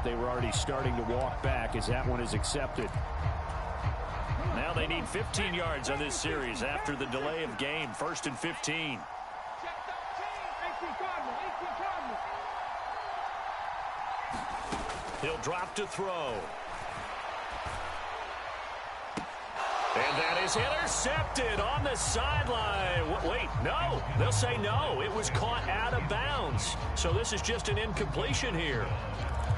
but they were already starting to walk back as that one is accepted. Now they need 15 yards on this series after the delay of game. 1st and 15. He'll drop to throw. And that is intercepted on the sideline. Wait, no. They'll say no. It was caught out of bounds. So this is just an incompletion here.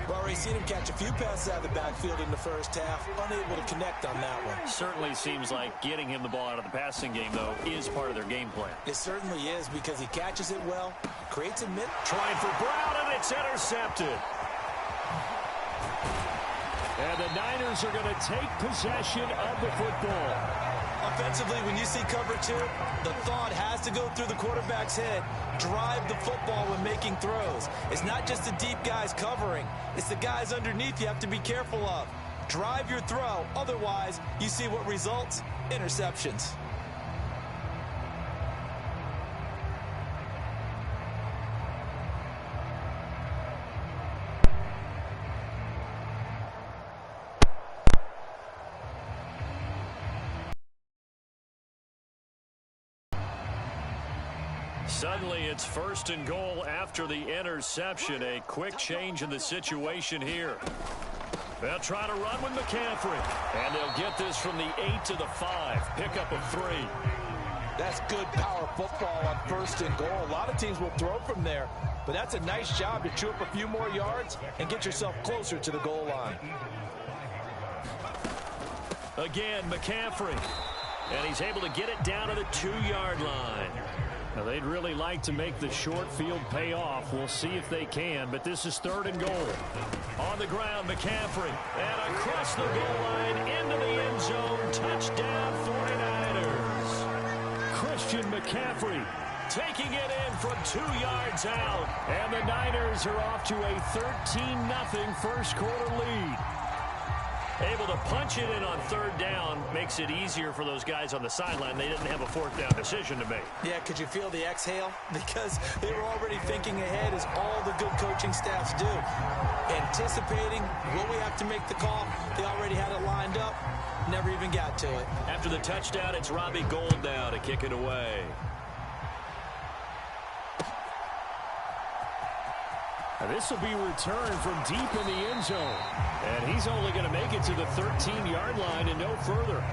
We've already seen him catch a few passes out of the backfield in the first half. Unable to connect on that one. Certainly seems like getting him the ball out of the passing game, though, is part of their game plan. It certainly is because he catches it well, creates a mid. Trying for Brown, and it's intercepted. And the Niners are going to take possession of the football. Offensively, when you see cover 2, the thought has to go through the quarterback's head. Drive the football when making throws. It's not just the deep guys covering. It's the guys underneath you have to be careful of. Drive your throw. Otherwise, you see what results? Interceptions. Suddenly, it's 1st and goal after the interception. A quick change in the situation here. They'll try to run with McCaffrey. And they'll get this from the 8 to the 5. Pickup of 3. That's good power football on 1st and goal. A lot of teams will throw from there. But that's a nice job to chew up a few more yards and get yourself closer to the goal line. Again, McCaffrey. And he's able to get it down to the 2-yard line. Now, they'd really like to make the short field pay off. We'll see if they can, but this is 3rd and goal. On the ground, McCaffrey. And across the goal line into the end zone. Touchdown, 49ers. Christian McCaffrey taking it in from 2 yards out. And the Niners are off to a 13-0 first quarter lead. Able to punch it in on 3rd down makes it easier for those guys on the sideline. They didn't have a 4th down decision to make. Yeah, could you feel the exhale? Because they were already thinking ahead, as all the good coaching staffs do. Anticipating, will we have to make the call? They already had it lined up. Never even got to it. After the touchdown, it's Robbie Gould now to kick it away. Now this will be returned from deep in the end zone. And he's only going to make it to the 13-yard line and no further.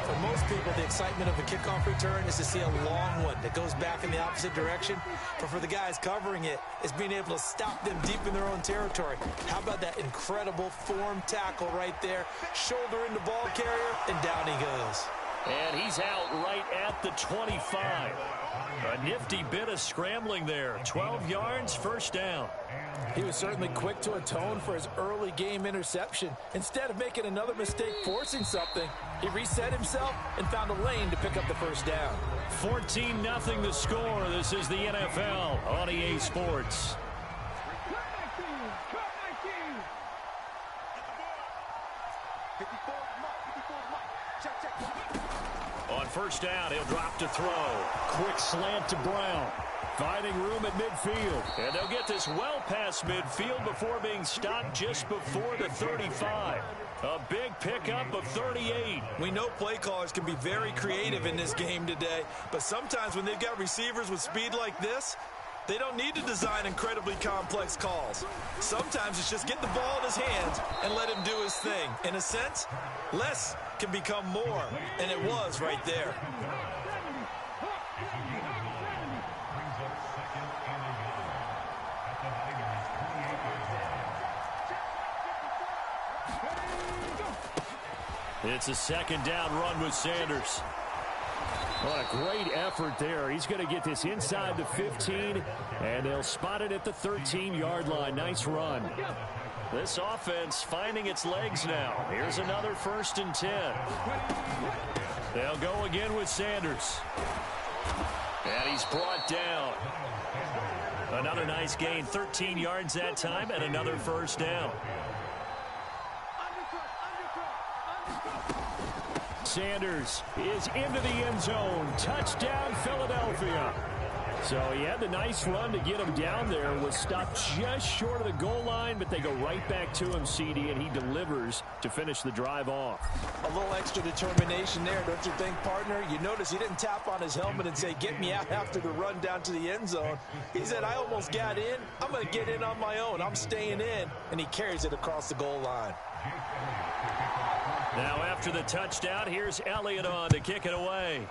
For most people, the excitement of a kickoff return is to see a long one that goes back in the opposite direction. But for the guys covering it, it's being able to stop them deep in their own territory. How about that incredible form tackle right there? Shoulder in the ball carrier, and down he goes. And he's out right at the 25. A nifty bit of scrambling there. 12 yards, 1st down. He was certainly quick to atone for his early game interception. Instead of making another mistake forcing something, he reset himself and found a lane to pick up the 1st down. 14-0 the score. This is the NFL on EA Sports. On 1st down, he'll drop to throw. Quick slant to Brown. Finding room at midfield. And they'll get this well past midfield before being stopped just before the 35. A big pickup of 38. We know play callers can be very creative in this game today, but sometimes when they've got receivers with speed like this, they don't need to design incredibly complex calls. Sometimes it's just get the ball in his hands and let him do his thing. In a sense, less can become more, and it was right there. It's a 2nd down run with Sanders. What a great effort there. He's going to get this inside the 15, and they'll spot it at the 13-yard line. Nice run. This offense finding its legs now. Here's another 1st and 10. They'll go again with Sanders. And he's brought down. Another nice gain. 13 yards that time and another 1st down. Sanders is into the end zone. Touchdown, Philadelphia. So he had the nice run to get him down there, was stopped just short of the goal line, but they go right back to him, CD, and he delivers to finish the drive off. A little extra determination there, don't you think, partner? You notice he didn't tap on his helmet and say, get me out after the run down to the end zone. He said, I almost got in. I'm going to get in on my own. I'm staying in. And he carries it across the goal line. Now after the touchdown, here's Elliott on to kick it away.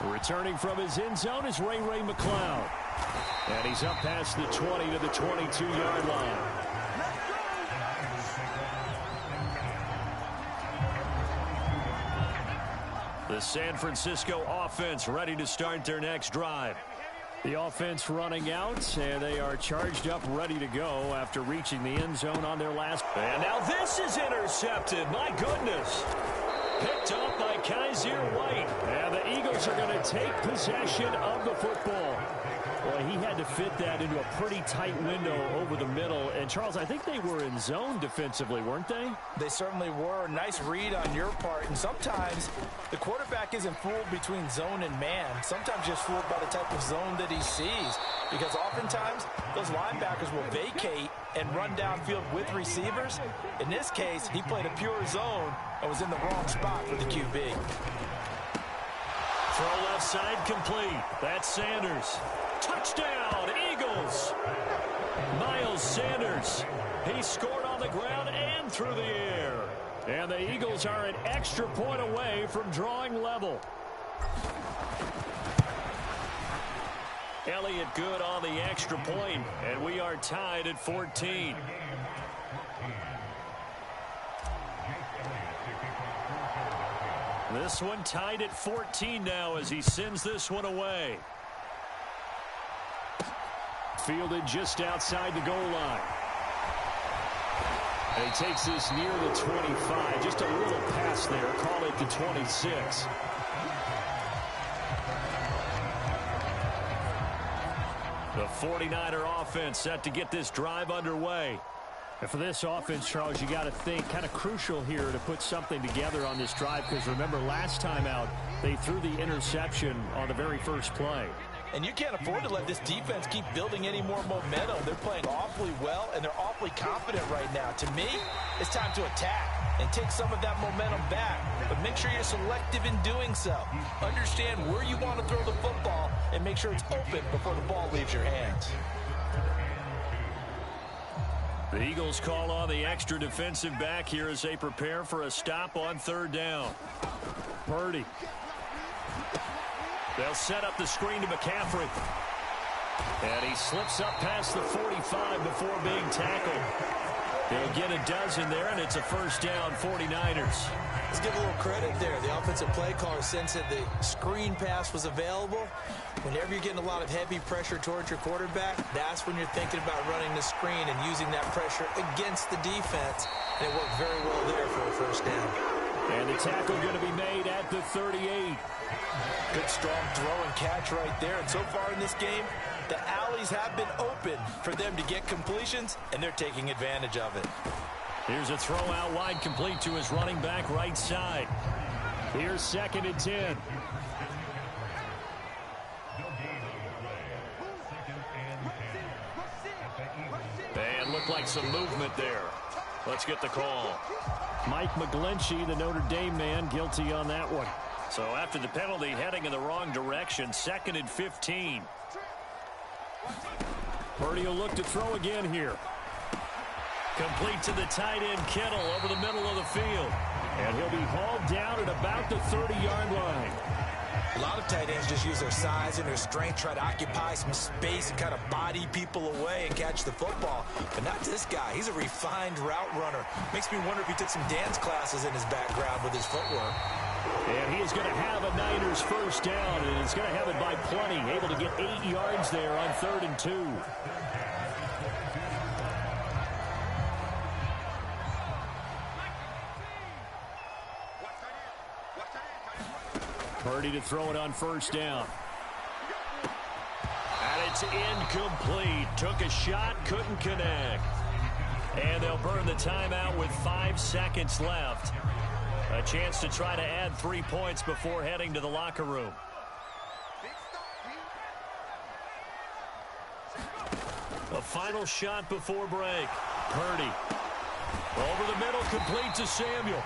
Returning from his end zone is Ray McCloud. And he's up past the 20 to the 22-yard line. The San Francisco offense ready to start their next drive. The offense running out, and they are charged up, ready to go after reaching the end zone on their last. And now this is intercepted. My goodness. Picked up by Kaiser White. And the Eagles are going to take possession of the football. Well, he had to fit that into a pretty tight window over the middle. And, Charles, I think they were in zone defensively, weren't they? They certainly were. Nice read on your part. And sometimes the quarterback isn't fooled between zone and man. Sometimes just fooled by the type of zone that he sees. Because oftentimes those linebackers will vacate and run downfield with receivers. In this case, he played a pure zone and was in the wrong spot for the QB. Throw left side complete. That's Sanders. Touchdown, Eagles. Miles Sanders. He scored on the ground and through the air. And the Eagles are an extra point away from drawing level. Elliott good on the extra point, and we are tied at 14. This one tied at 14 now as he sends this one away. Fielded just outside the goal line. And he takes this near the 25. Just a little pass there. Call it the 26. The 49er offense set to get this drive underway. And for this offense, Charles, you got to think kind of crucial here to put something together on this drive, because remember last time out they threw the interception on the very first play. And you can't afford to let this defense keep building any more momentum. They're playing awfully well, and they're awfully confident right now. To me, it's time to attack and take some of that momentum back. But make sure you're selective in doing so. Understand where you want to throw the football and make sure it's open before the ball leaves your hands. The Eagles call on the extra defensive back here as they prepare for a stop on third down. Purdy. They'll set up the screen to McCaffrey. And he slips up past the 45 before being tackled. They'll get a dozen there, and it's a first down, 49ers. Let's give a little credit there. The offensive play caller sensed that the screen pass was available. Whenever you're getting a lot of heavy pressure towards your quarterback, that's when you're thinking about running the screen and using that pressure against the defense. And it worked very well there for a first down. And the tackle going to be made at the 38. Good strong throw and catch right there. And so far in this game, the alleys have been open for them to get completions, and they're taking advantage of it. Here's a throw out wide, complete to his running back right side. Here's 2nd and 10. And looked like some movement there. Let's get the call. Mike McGlinchey, the Notre Dame man, guilty on that one. So after the penalty, heading in the wrong direction, 2nd and 15. Purdy will look to throw again here. Complete to the tight end, Kittle, over the middle of the field. And he'll be hauled down at about the 30-yard line. A lot of tight ends just use their size and their strength, try to occupy some space and kind of body people away and catch the football. But not this guy. He's a refined route runner. Makes me wonder if he took some dance classes in his background with his footwork. And he is going to have a Niners first down, and he's going to have it by plenty. Able to get 8 yards there on 3rd and 2. Purdy to throw it on first down. And it's incomplete. Took a shot, couldn't connect. And they'll burn the timeout with 5 seconds left. A chance to try to add 3 points before heading to the locker room. A final shot before break. Purdy. Over the middle, complete to Samuel.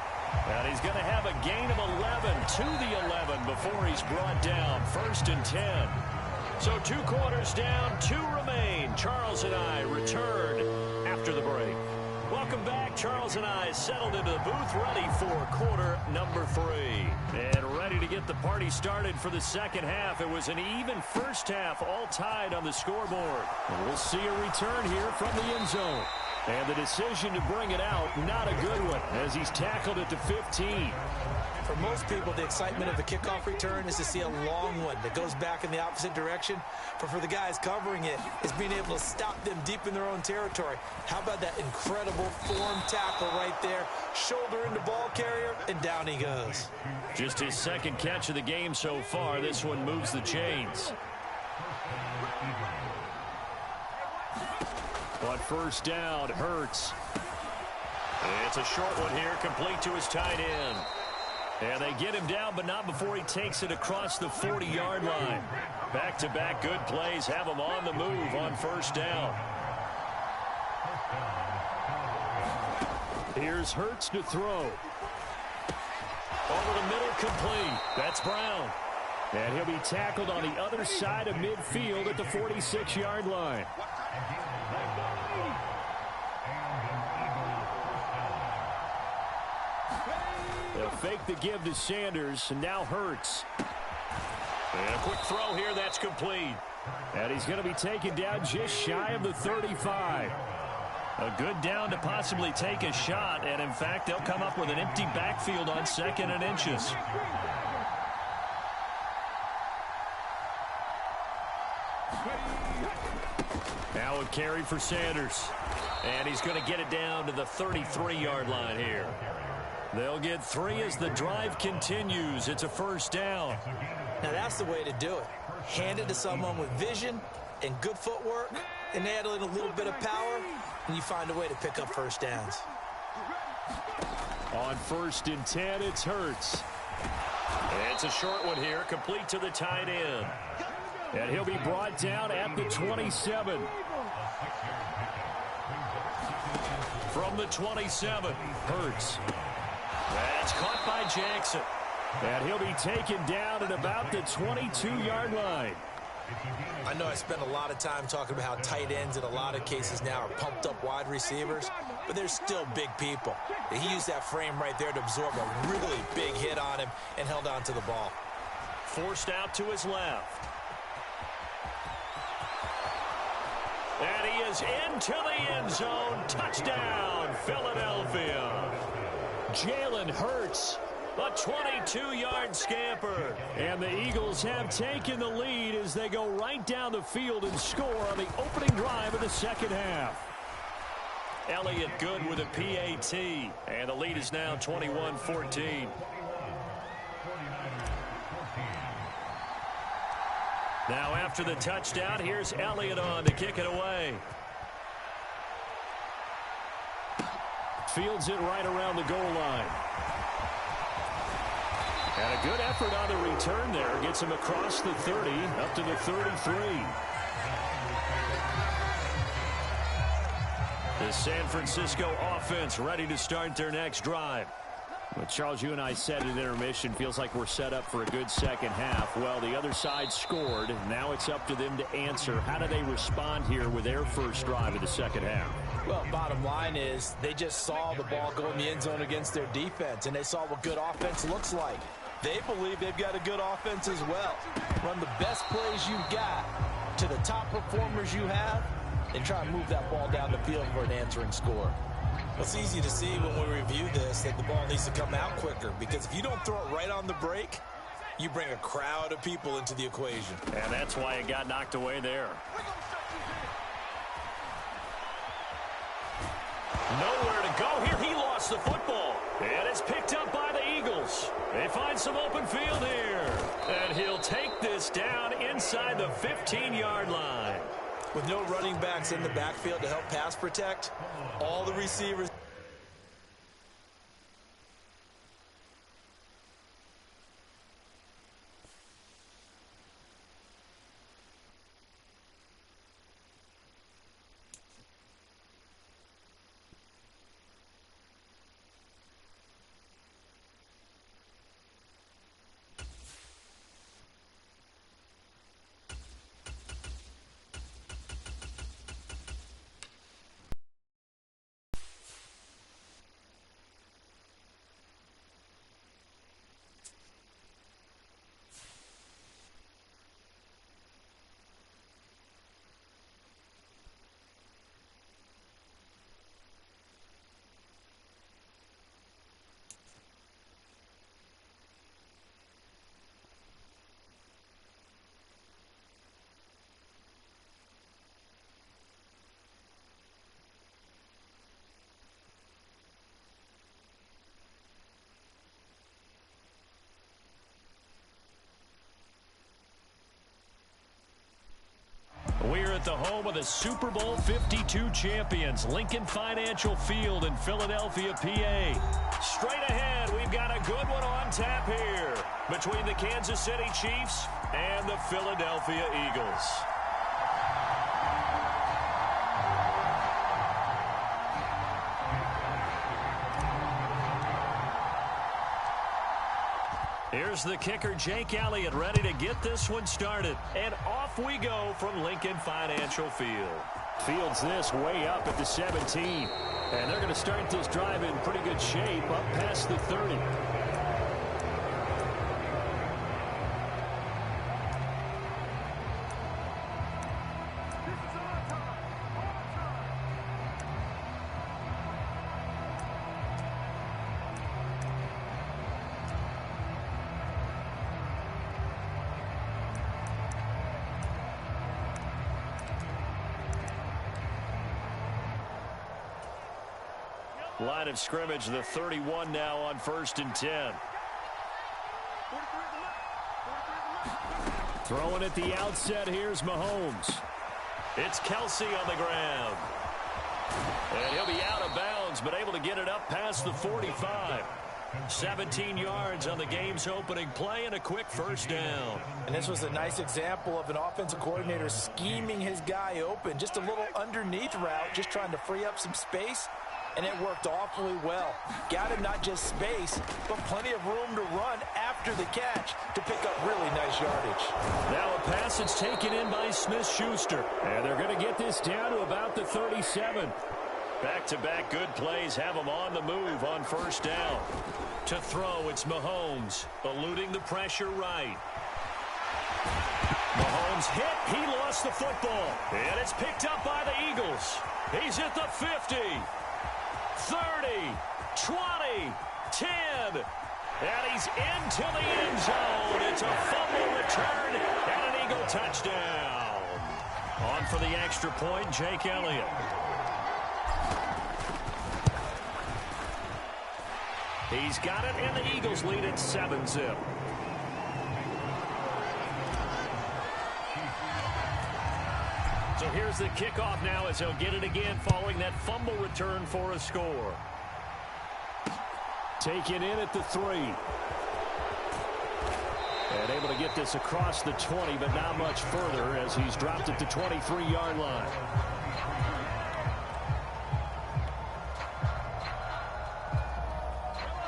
And he's going to have a gain of 11 to the 11 before he's brought down. 1st and 10. So 2 quarters down, 2 remain. Charles and I return after the break. Welcome back. Charles and I settled into the booth, ready for quarter number 3. And ready to get the party started for the second half. It was an even first half, all tied on the scoreboard. And we'll see a return here from the end zone. And the decision to bring it out, not a good one, as he's tackled it to 15. For most people, the excitement of the kickoff return is to see a long one that goes back in the opposite direction. But for the guys covering it, is being able to stop them deep in their own territory. How about that incredible form tackle right there? Shoulder into ball carrier, and down he goes. Just his second catch of the game so far. This one moves the chains. On first down, Hurts. It's a short one here, complete to his tight end. And they get him down, but not before he takes it across the 40-yard line. Back-to-back good plays have him on the move on first down. Here's Hurts to throw. Over the middle, complete. That's Brown. And he'll be tackled on the other side of midfield at the 46-yard line. They'll fake the give to Sanders, and now Hurts. And a quick throw here, that's complete. And he's going to be taken down just shy of the 35. A good down to possibly take a shot, and in fact, they'll come up with an empty backfield on 2nd and inches. Now a carry for Sanders. And he's going to get it down to the 33-yard line here. They'll get 3 as the drive continues. It's a first down. Now that's the way to do it. Hand it to someone with vision and good footwork, and add in a little bit of power, and you find a way to pick up first downs. On 1st and 10, it's Hurts. It's a short one here, complete to the tight end. And he'll be brought down at the 27. From the 27, Hurts. That's caught by Jackson. And he'll be taken down at about the 22-yard line. I know I spend a lot of time talking about how tight ends in a lot of cases now are pumped up wide receivers, but they're still big people. He used that frame right there to absorb a really big hit on him and held on to the ball. Forced out to his left. And he is into the end zone. Touchdown, Philadelphia. Jalen Hurts, a 22-yard scamper. And the Eagles have taken the lead as they go right down the field and score on the opening drive of the second half. Elliott good with a PAT. And the lead is now 21-14. Now after the touchdown, here's Elliott on to kick it away. Fields it right around the goal line. And a good effort on the return there. Gets him across the 30, up to the 33. The San Francisco offense ready to start their next drive. Well, Charles, you and I said at intermission, feels like we're set up for a good second half. Well, the other side scored. Now it's up to them to answer. How do they respond here with their first drive of the second half? Well, bottom line is they just saw the ball go in the end zone against their defense, and they saw what good offense looks like. They believe they've got a good offense as well. Run the best plays you've got to the top performers you have, and try and move that ball down the field for an answering score. It's easy to see when we review this that the ball needs to come out quicker, because if you don't throw it right on the break, you bring a crowd of people into the equation. And that's why it got knocked away there. Nowhere to go here. He lost the football. And it's picked up by the Eagles. They find some open field here. And he'll take this down inside the 15-yard line. With no running backs in the backfield to help pass protect, all the receivers the home of the Super Bowl 52 champions, Lincoln Financial Field in Philadelphia, PA. Straight ahead, we've got a good one on tap here between the Kansas City Chiefs and the Philadelphia Eagles. Here's the kicker, Jake Elliott, ready to get this one started. And off we go from Lincoln Financial Field. Fields this way up at the 17. And they're going to start this drive in pretty good shape up past the 30. Line of scrimmage, the 31 now on 1st and 10. Throwing at the outset, here's Mahomes. It's Kelsey on the ground. And he'll be out of bounds, but able to get it up past the 45. 17 yards on the game's opening play and a quick first down. And this was a nice example of an offensive coordinator scheming his guy open. Just a little underneath route, just trying to free up some space. And it worked awfully well. Got him not just space, but plenty of room to run after the catch to pick up really nice yardage. Now a pass that's taken in by Smith-Schuster. And they're going to get this down to about the 37. Back-to-back good plays have them on the move on first down. To throw, it's Mahomes, eluding the pressure right. Mahomes hit. He lost the football. And it's picked up by the Eagles. He's at the 50. 30, 20, 10, and he's into the end zone. It's a fumble return and an Eagle touchdown. On for the extra point, Jake Elliott. He's got it, and the Eagles lead at 7-zip. So here's the kickoff now as he'll get it again following that fumble return for a score. Taken in at the 3. And able to get this across the 20, but not much further as he's dropped at the 23-yard line.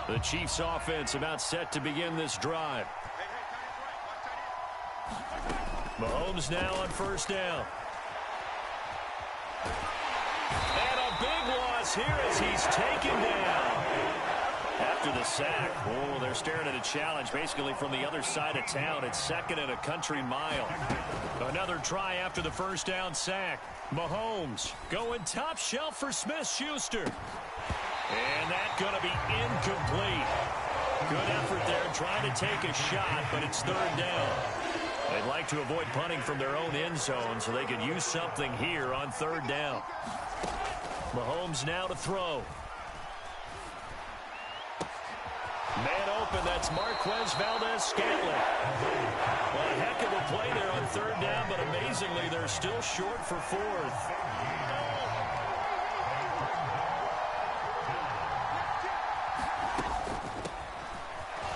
The Chiefs offense about set to begin this drive. Mahomes now on first down. And a big loss here as he's taken down. After the sack, oh, they're staring at a challenge basically from the other side of town. It's 2nd and a country mile. Another try after the first down sack. Mahomes going top shelf for Smith-Schuster. And that's going to be incomplete. Good effort there trying to take a shot, but it's 3rd down. They'd like to avoid punting from their own end zone so they could use something here on 3rd down. Mahomes now to throw. Man open, that's Marquez Valdez-Scantling. Well, a heck of a play there on 3rd down, but amazingly, they're still short for 4th.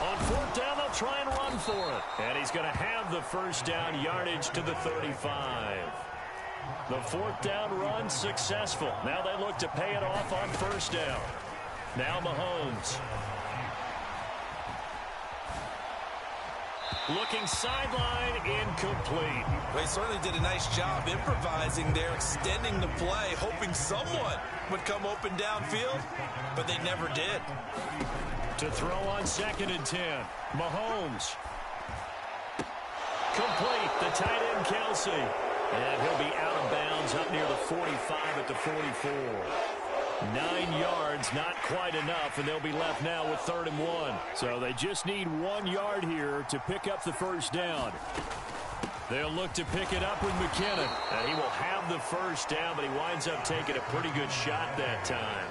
On 4th down, they'll try and run for it. And he's going to have the first down yardage to the 35. The 4th down run successful. Now they look to pay it off on 1st down. Now Mahomes. Looking sideline, incomplete. Well, he certainly did a nice job improvising there, extending the play, hoping someone would come open downfield, but they never did. To throw on 2nd and 10. Mahomes. Complete. The tight end, Kelsey. And he'll be out of bounds up near the 45 at the 44. 9 yards, not quite enough, and they'll be left now with 3rd and 1. So they just need 1 yard here to pick up the first down. They'll look to pick it up with McKinnon. And he will have the first down, but he winds up taking a pretty good shot that time.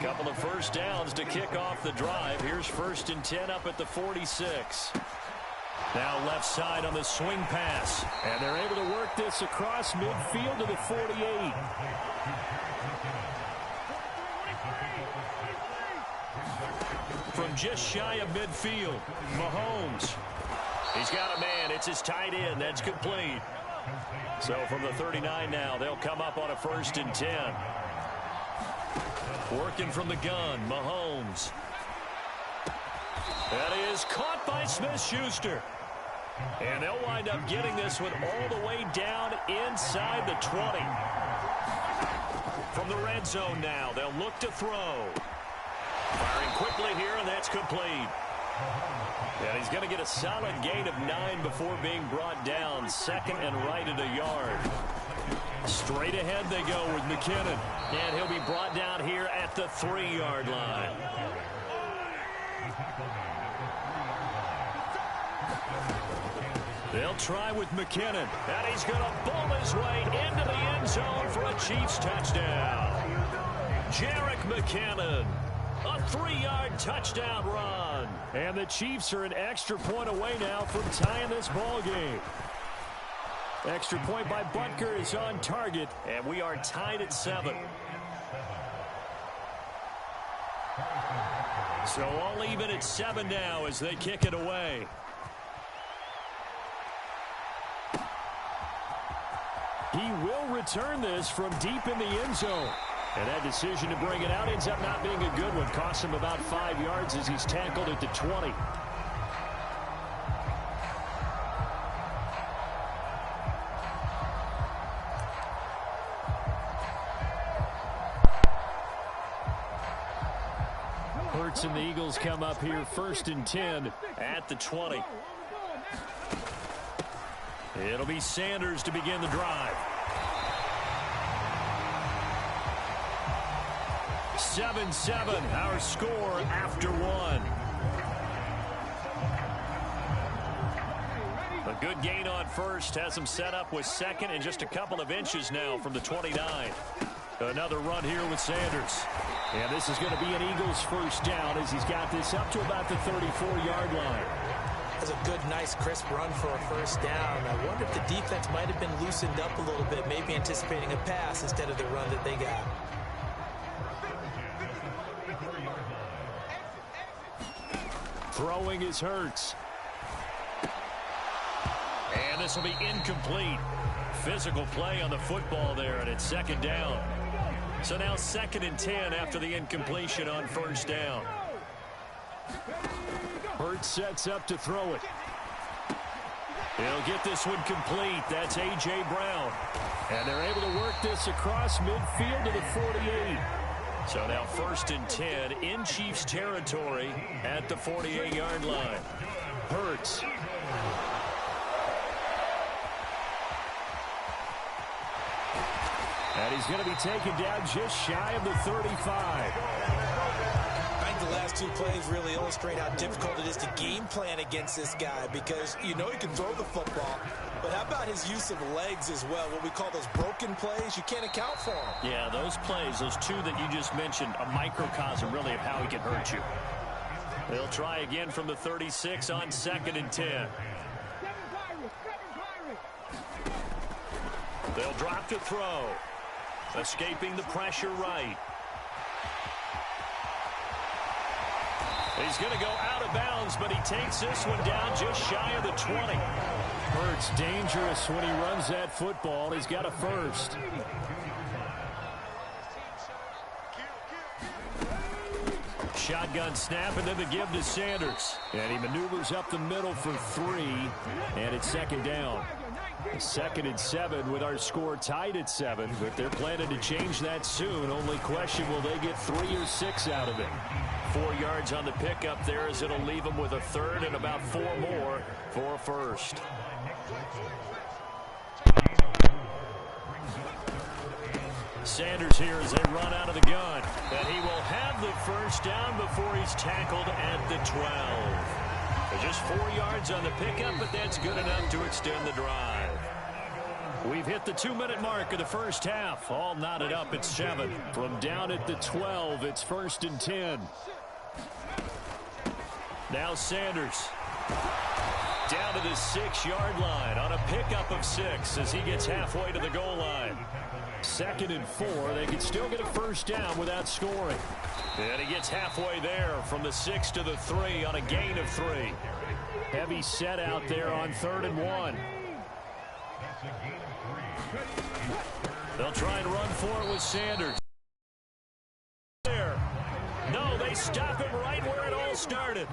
Couple of first downs to kick off the drive. Here's 1st and 10 up at the 46. Now left side on the swing pass. And they're able to work this across midfield to the 48. From just shy of midfield, Mahomes. He's got a man. It's his tight end. That's complete. So from the 39 now, they'll come up on a 1st and 10. Working from the gun, Mahomes. That is caught by Smith-Schuster. And they'll wind up getting this one all the way down inside the 20. From the red zone now, they'll look to throw. Firing quickly here, and that's complete. And he's going to get a solid gain of 9 before being brought down. 2nd and right at a yard. Straight ahead they go with McKinnon. And he'll be brought down here at the 3-yard line. They'll try with McKinnon. And he's going to ball his way into the end zone for a Chiefs touchdown. Jerick McKinnon. A 3-yard touchdown run. And the Chiefs are an extra point away now from tying this ball game. Extra point by Butker is on target, and we are tied at 7. So all even at 7 now as they kick it away. He will return this from deep in the end zone. And that decision to bring it out ends up not being a good one. Costs him about 5 yards as he's tackled at the 20. Hurts and the Eagles come up here 1st and 10 at the 20. It'll be Sanders to begin the drive. 7-7, our score after 1. A good gain on first has him set up with 2nd and just a couple of inches now from the 29. Another run here with Sanders. And this is going to be an Eagles 1st down as he's got this up to about the 34-yard line. That's a good, nice, crisp run for a 1st down. I wonder if the defense might have been loosened up a little bit, maybe anticipating a pass instead of the run that they got. Throwing is Hurts. And this will be incomplete. Physical play on the football there, and it's 2nd down. So now 2nd and 10 after the incompletion on 1st down. Hurts sets up to throw it. He'll get this one complete. That's A.J. Brown. And they're able to work this across midfield to the 48. So now 1st and 10 in Chiefs territory at the 48-yard line. Hurts. And he's going to be taken down just shy of the 35. I think the last 2 plays really illustrate how difficult it is to game plan against this guy because you know he can throw the football. But how about his use of legs as well? What we call those broken plays, you can't account for them. Yeah, those plays, those 2 that you just mentioned, a microcosm really of how he can hurt you. They'll try again from the 36 on 2nd and 10. They'll drop to throw. Escaping the pressure right. He's going to go out of bounds, but he takes this one down just shy of the 20. Hurts dangerous when he runs that football. He's got a 1st. Shotgun snap, and then the give to Sanders. And he maneuvers up the middle for 3, and it's 2nd down. 2nd and 7 with our score tied at 7, but they're planning to change that soon. Only question, will they get 3 or 6 out of it? 4 yards on the pickup there as it'll leave them with a 3rd and about 4 more for a 1st. Sanders here as they run out of the gun. And he will have the 1st down before he's tackled at the 12. Just 4 yards on the pickup, but that's good enough to extend the drive. We've hit the 2-minute mark of the 1st half. All knotted up at 7. From down at the 12, it's 1st and 10. Now Sanders. down to the 6-yard line on a pickup of 6 as he gets halfway to the goal line. 2nd and 4. They can still get a first down without scoring. And he gets halfway there from the 6 to the 3 on a gain of 3. Heavy set out there on 3rd and 1. They'll try and run for it with Sanders. There. No, they stop him right where it all started.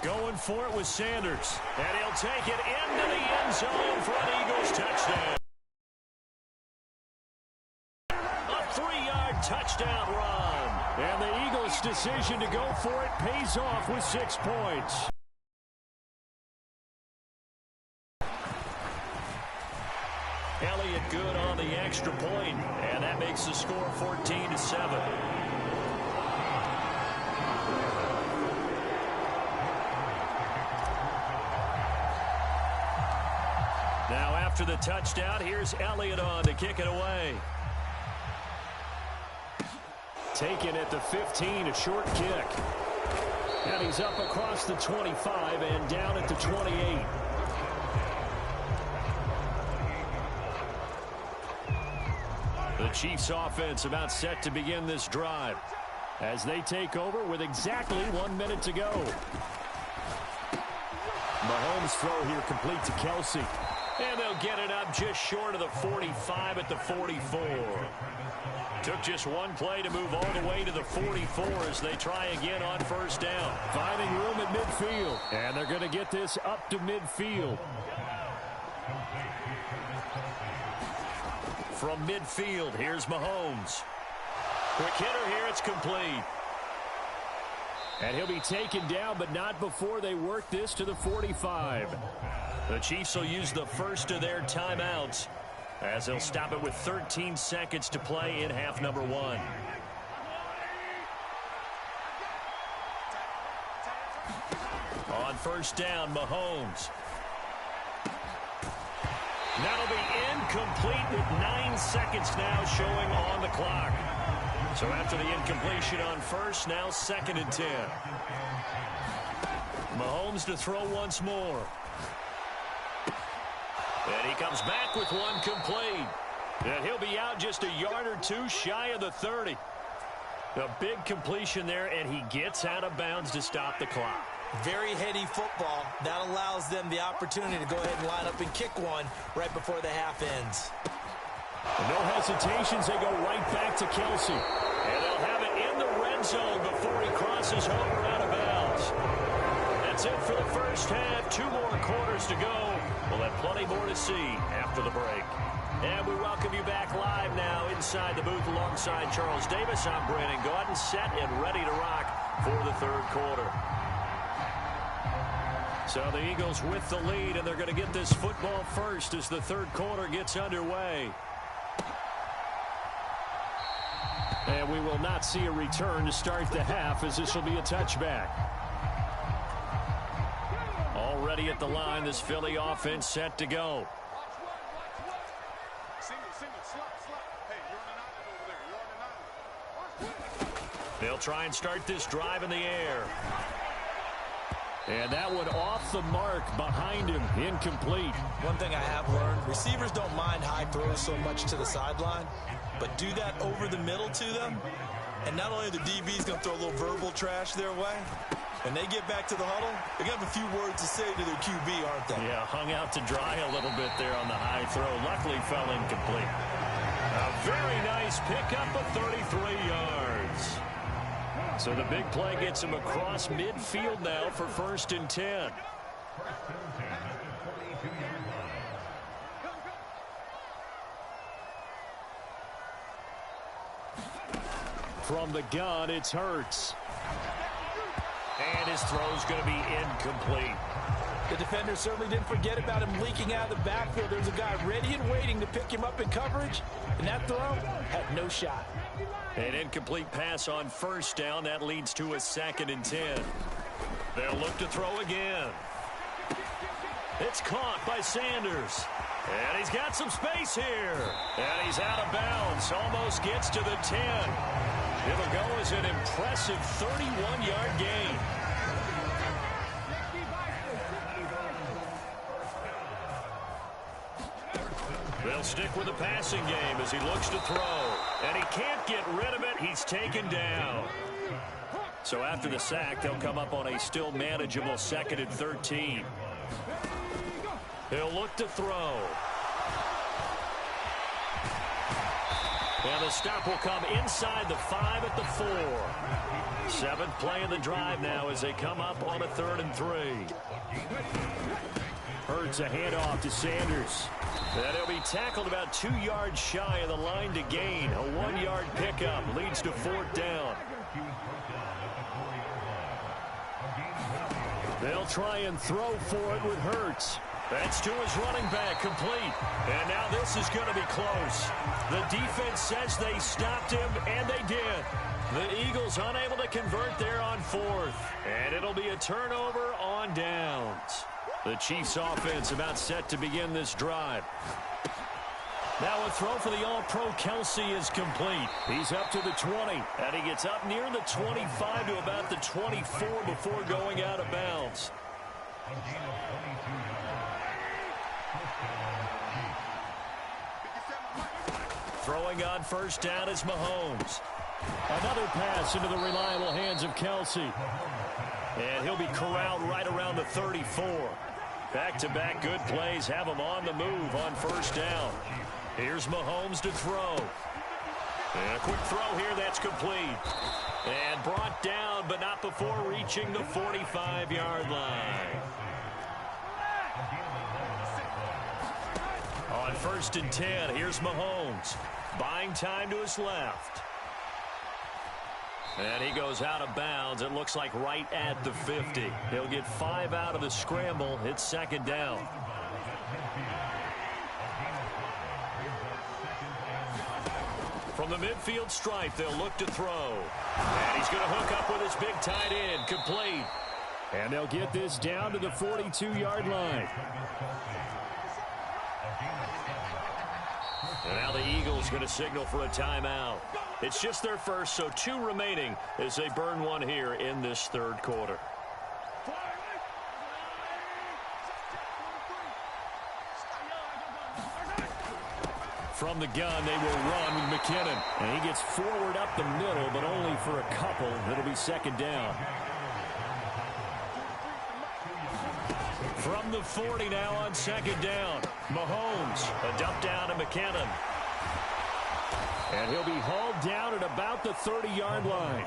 Going for it with Sanders. And he'll take it into the end zone for an Eagles touchdown. A 3-yard touchdown run. And the Eagles' decision to go for it pays off with 6 points. Elliott good on the extra point, and that makes the score 14-7. Now after the touchdown, here's Elliott on to kick it away. Taken at the 15, a short kick. And he's up across the 25 and down at the 28. The Chiefs offense about set to begin this drive as they take over with exactly 1 minute to go. Mahomes' throw here complete to Kelsey. And they'll get it up just short of the 45 at the 44. Took just one play to move all the way to the 44 as they try again on first down. Finding room at midfield. And they're going to get this up to midfield. From midfield, here's Mahomes. Quick hitter here, it's complete. And he'll be taken down, but not before they work this to the 45. The Chiefs will use the first of their timeouts as they'll stop it with 13 seconds to play in half number 1. On first down, Mahomes. That'll be incomplete with 9 seconds now showing on the clock. So after the incompletion on first, now 2nd and 10. Mahomes to throw once more. And he comes back with one complete. And he'll be out just a yard or two shy of the 30. A big completion there, and he gets out of bounds to stop the clock. Very heady football. That allows them the opportunity to go ahead and line up and kick one right before the half ends. No hesitations. They go right back to Kelsey. And they'll have it in the red zone before he crosses over out of bounds. That's it for the first half. 2 more quarters to go. We'll have plenty more to see after the break. And we welcome you back live now inside the booth alongside Charles Davis. I'm Brandon Gaudin, set and ready to rock for the 3rd quarter. So the Eagles with the lead, and they're going to get this football first as the 3rd quarter gets underway. And we will not see a return to start the half as this will be a touchback. Already at the line, this Philly offense set to go. They'll try and start this drive in the air. And that one off the mark behind him, incomplete. One thing I have learned, receivers don't mind high throws so much to the sideline, but do that over the middle to them, and not only are the DB's going to throw a little verbal trash their way, when they get back to the huddle, they're going to have a few words to say to their QB, aren't they? Yeah, hung out to dry a little bit there on the high throw. Luckily fell incomplete. A very nice pickup of 33 yards. So the big play gets him across midfield now for 1st and 10. From the gun, it's Hurts. And his throw's going to be incomplete. The defender certainly didn't forget about him leaking out of the backfield. There's a guy ready and waiting to pick him up in coverage, and that throw had no shot. An incomplete pass on first down. That leads to a 2nd and 10. They'll look to throw again. It's caught by Sanders. And he's got some space here. And he's out of bounds. Almost gets to the 10. It'll go as an impressive 31-yard gain. They'll stick with the passing game as he looks to throw. And he can't get rid of it. He's taken down. So after the sack, they'll come up on a still manageable 2nd and 13. He'll look to throw. And the stop will come inside the 5 at the 4. 7th play of the drive now as they come up on a 3rd and 3. Hurts a handoff to Sanders. And he'll be tackled about 2 yards shy of the line to gain. A 1-yard pickup leads to 4th down. They'll try and throw for it with Hurts. That's to his running back, complete. And now this is going to be close. The defense says they stopped him, and they did. The Eagles unable to convert there on 4th. And it'll be a turnover on downs. The Chiefs offense about set to begin this drive. Now a throw for the All-Pro Kelsey is complete. He's up to the 20, and he gets up near the 25 to about the 24 before going out of bounds. Throwing on 1st down is Mahomes. Another pass into the reliable hands of Kelsey. And he'll be corralled right around the 34. Back-to-back good plays have him on the move on 1st down. Here's Mahomes to throw. And a quick throw here that's complete. And brought down, but not before reaching the 45-yard line. On 1st and 10, here's Mahomes. Buying time to his left. And he goes out of bounds. It looks like right at the 50. He'll get 5 out of the scramble. It's 2nd down. From the midfield stripe, they'll look to throw. And he's going to hook up with his big tight end. Complete. And they'll get this down to the 42-yard line. And now the Eagles going to signal for a timeout. It's just their first, so 2 remaining as they burn one here in this 3rd quarter. From the gun, they will run with McKinnon. And he gets forward up the middle, but only for a couple. It'll be 2nd down. From the 40 now on 2nd down. Mahomes, a dump down to McKinnon. And he'll be hauled down at about the 30-yard line.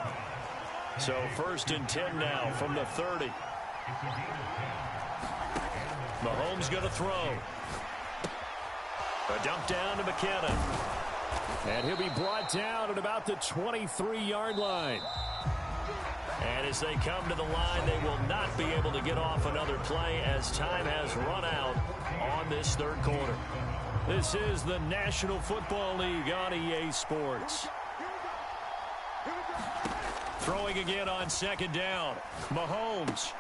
So 1st and 10 now from the 30. Mahomes going to throw. A dump down to McKinnon. And he'll be brought down at about the 23-yard line. And as they come to the line, they will not be able to get off another play as time has run out on this 3rd quarter. This is the National Football League on EA Sports. Throwing again on 2nd down. Mahomes.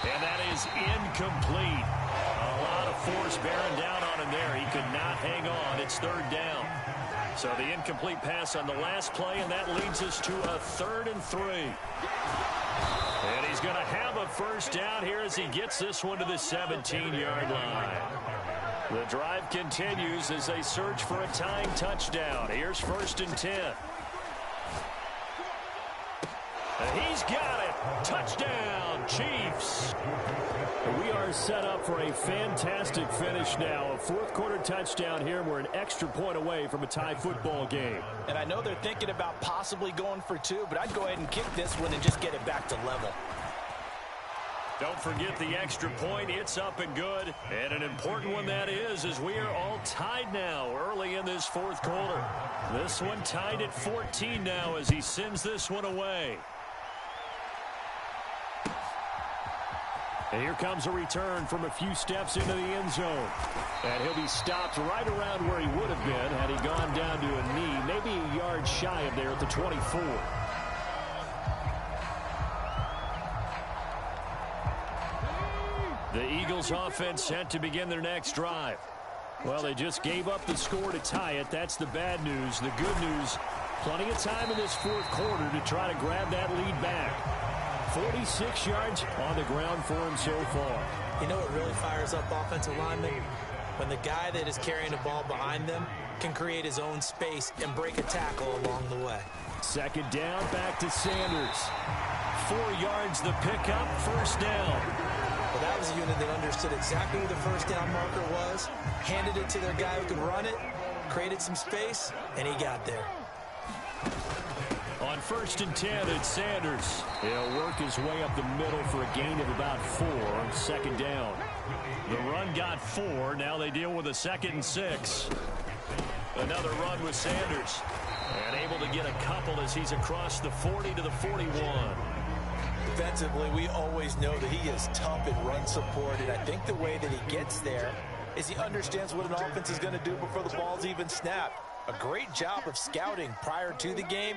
And that is incomplete. A lot of force bearing down on him there. He could not hang on. It's 3rd down. So the incomplete pass on the last play, and that leads us to a 3rd and 3. And he's going to have a 1st down here as he gets this one to the 17-yard line. The drive continues as they search for a tying touchdown. Here's 1st and 10. And he's got it. Touchdown, Chiefs. We are set up for a fantastic finish now. A 4th quarter touchdown here. We're an extra point away from a tie football game. And I know they're thinking about possibly going for 2, but I'd go ahead and kick this one and just get it back to level. Don't forget the extra point. It's up and good. And an important one that is, as we are all tied now early in this 4th quarter. This one tied at 14 now as he sends this one away. And here comes a return from a few steps into the end zone. And he'll be stopped right around where he would have been had he gone down to a knee, maybe a yard shy of there at the 24. The Eagles offense set to begin their next drive. Well, they just gave up the score to tie it. That's the bad news. The good news, plenty of time in this fourth quarter to try to grab that lead back. 46 yards on the ground for him so far. You know what really fires up offensive linemen? When the guy that is carrying the ball behind them can create his own space and break a tackle along the way. Second down, back to Sanders. 4 yards the pickup, first down. Well, that was a unit that understood exactly who the first down marker was, handed it to their guy who could run it, created some space, and he got there. On 1st and 10, it's Sanders. He'll work his way up the middle for a gain of about 4 on second down. The run got 4. Now they deal with a 2nd and 6. Another run with Sanders. And able to get a couple as he's across the 40 to the 41. Defensively, we always know that he is tough in run support, and I think the way that he gets there is he understands what an offense is going to do before the ball's even snapped. A great job of scouting prior to the game,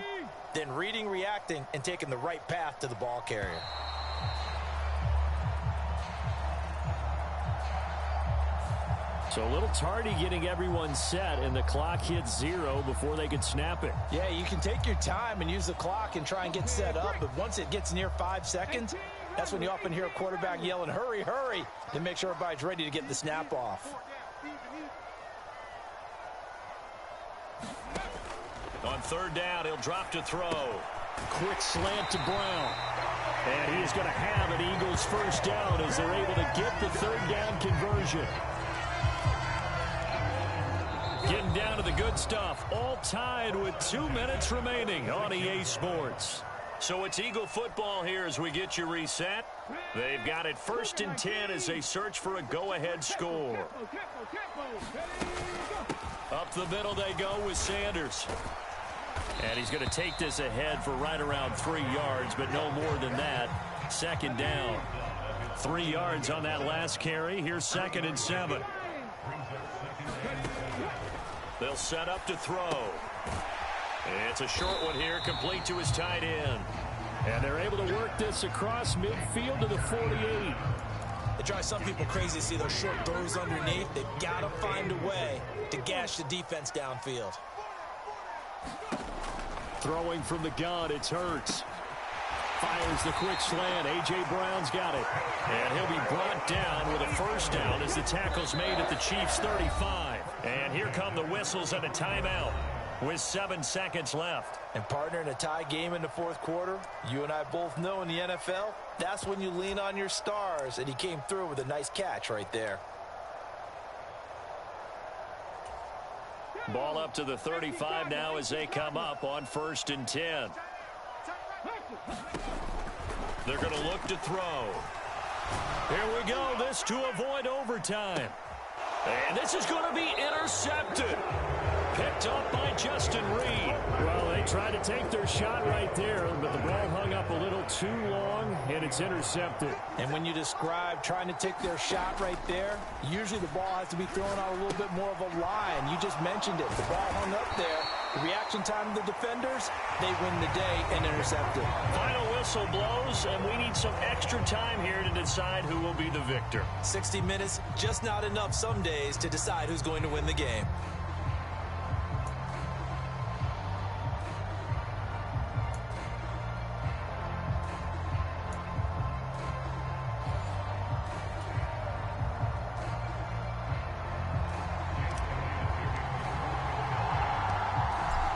then reading, reacting, and taking the right path to the ball carrier. So a little tardy getting everyone set, and the clock hits 0 before they can snap it. Yeah, you can take your time and use the clock and try and get set up, but once it gets near 5 seconds, that's when you often hear a quarterback yelling, hurry, hurry, to make sure everybody's ready to get the snap off. On 3rd down, he'll drop to throw. Quick slant to Brown. And he's going to have an Eagles first down as they're able to get the 3rd down conversion. Getting down to the good stuff. All tied with 2 minutes remaining on EA Sports. So it's Eagle football here as we get you reset. They've got it 1st and 10 as they search for a go-ahead score. Up the middle they go with Sanders. And he's going to take this ahead for right around 3 yards, but no more than that. 2nd down. 3 yards on that last carry. Here's 2nd and 7. They'll set up to throw. It's a short one here, complete to his tight end. And they're able to work this across midfield to the 48. It drives some people crazy to see those short throws underneath. They've got to find a way to gash the defense downfield. Throwing from the gun, it's Hurts. Fires the quick slant. A.J. Brown's got it. And he'll be brought down with a first down as the tackle's made at the Chiefs' 35. And here come the whistles and a timeout with 7 seconds left. And partner, in a tie game in the fourth quarter, you and I both know in the NFL, that's when you lean on your stars. And he came through with a nice catch right there. Ball up to the 35 now as they come up on 1st and 10. They're going to look to throw. Here we go. This to avoid overtime. And this is going to be intercepted. Picked up by Justin Reed. Well, they tried to take their shot right there, but the ball hung up a little too long, and it's intercepted. And when you describe trying to take their shot right there, usually the ball has to be thrown out a little bit more of a line. You just mentioned it. The ball hung up there. The reaction time of the defenders, they win the day and intercept it. Final whistle blows, and we need some extra time here to decide who will be the victor. 60 minutes, just not enough some days to decide who's going to win the game.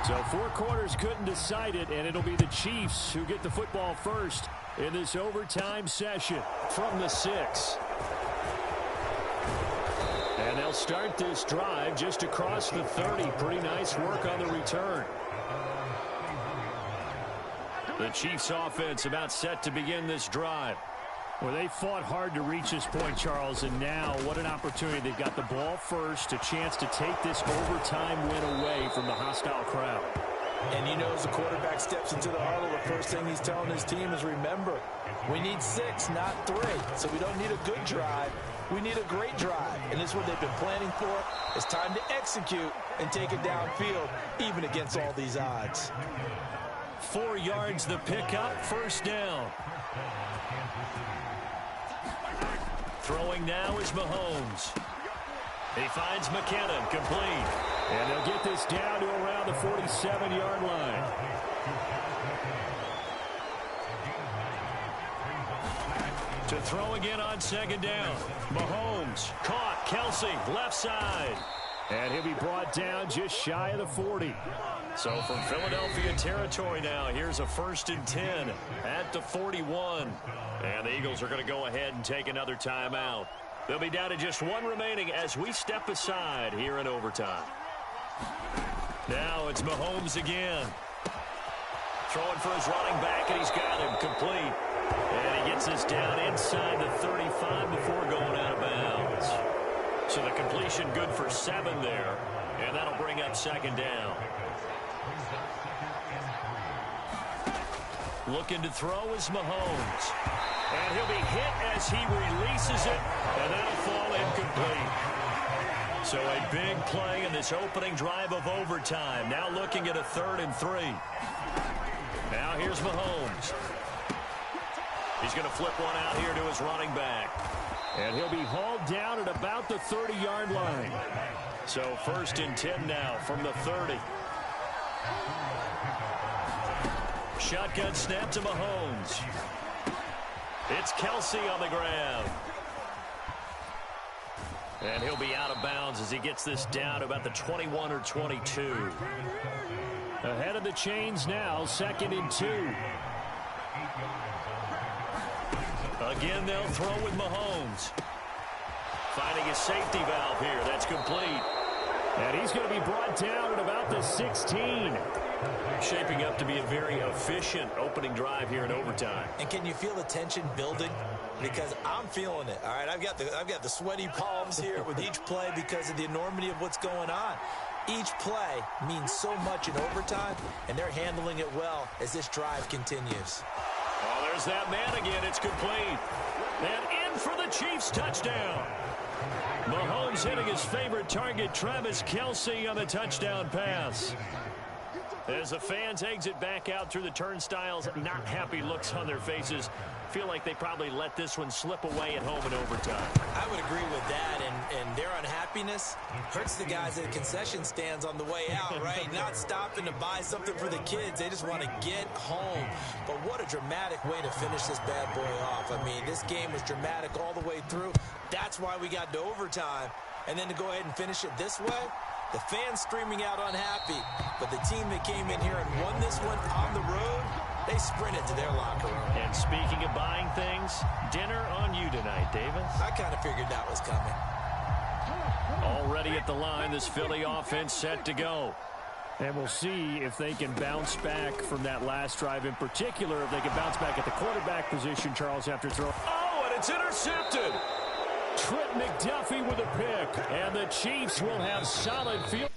So 4 quarters couldn't decide it, and it'll be the Chiefs who get the football first in this overtime session from the 6. And they'll start this drive just across the 30. Pretty nice work on the return. The Chiefs offense about set to begin this drive. Well, they fought hard to reach this point, Charles, and now what an opportunity. They've got the ball first, a chance to take this overtime win away from the hostile crowd. And you know, as the quarterback steps into the huddle, the first thing he's telling his team is, remember, we need 6, not 3. So we don't need a good drive. We need a great drive. And this is what they've been planning for. It's time to execute and take it downfield, even against all these odds. 4 yards the pickup, first down. Throwing now is Mahomes. He finds McKinnon, complete. And they'll get this down to around the 47-yard line. To throw again on second down. Mahomes caught. Kelsey, left side. And he'll be brought down just shy of the 40. So from Philadelphia territory now, here's a 1st and 10 at the 41. And the Eagles are going to go ahead and take another timeout. They'll be down to just one remaining as we step aside here in overtime. Now it's Mahomes again. Throwing for his running back, and he's got him complete. And he gets this down inside the 35 before going out of bounds. So the completion good for 7 there, and that'll bring up second down. Looking to throw is Mahomes. And he'll be hit as he releases it, and that'll fall incomplete. So a big play in this opening drive of overtime. Now looking at a 3rd and 3. Now here's Mahomes. He's going to flip one out here to his running back. And he'll be hauled down at about the 30-yard line. So 1st and 10 now from the 30. Shotgun snap to Mahomes. It's Kelsey on the grab. And he'll be out of bounds as he gets this down to about the 21 or 22. Ahead of the chains now, 2nd and 2. Again, they'll throw with Mahomes. Finding his safety valve here. That's complete. And he's going to be brought down at about the 16. Shaping up to be a very efficient opening drive here in overtime. And can you feel the tension building? Because I'm feeling it. All right, I've got the sweaty palms here with each play because of the enormity of what's going on. Each play means so much in overtime, and they're handling it well as this drive continues. Oh, there's that man again. It's complete. And in for the Chiefs touchdown. Mahomes hitting his favorite target, Travis Kelsey, on the touchdown pass. As the fans exit back out through the turnstiles, not happy looks on their faces. Feel like they probably let this one slip away at home in overtime. I would agree with that, and their unhappiness hurts the guys at the concession stands on the way out, right? Not stopping to buy something for the kids. They just want to get home. But what a dramatic way to finish this bad boy off. I mean, this game was dramatic all the way through. That's why we got to overtime. And then to go ahead and finish it this way, the fans screaming out unhappy. But the team that came in here and won this one on the road, they sprinted to their locker room. And speaking of buying things, dinner on you tonight, Davis. I kind of figured that was coming. Already at the line, this Philly offense set to go. And we'll see if they can bounce back from that last drive in particular, if they can bounce back at the quarterback position, Charles, after throw. Oh, and it's intercepted. Trent McDuffie with a pick, and the Chiefs will have solid field.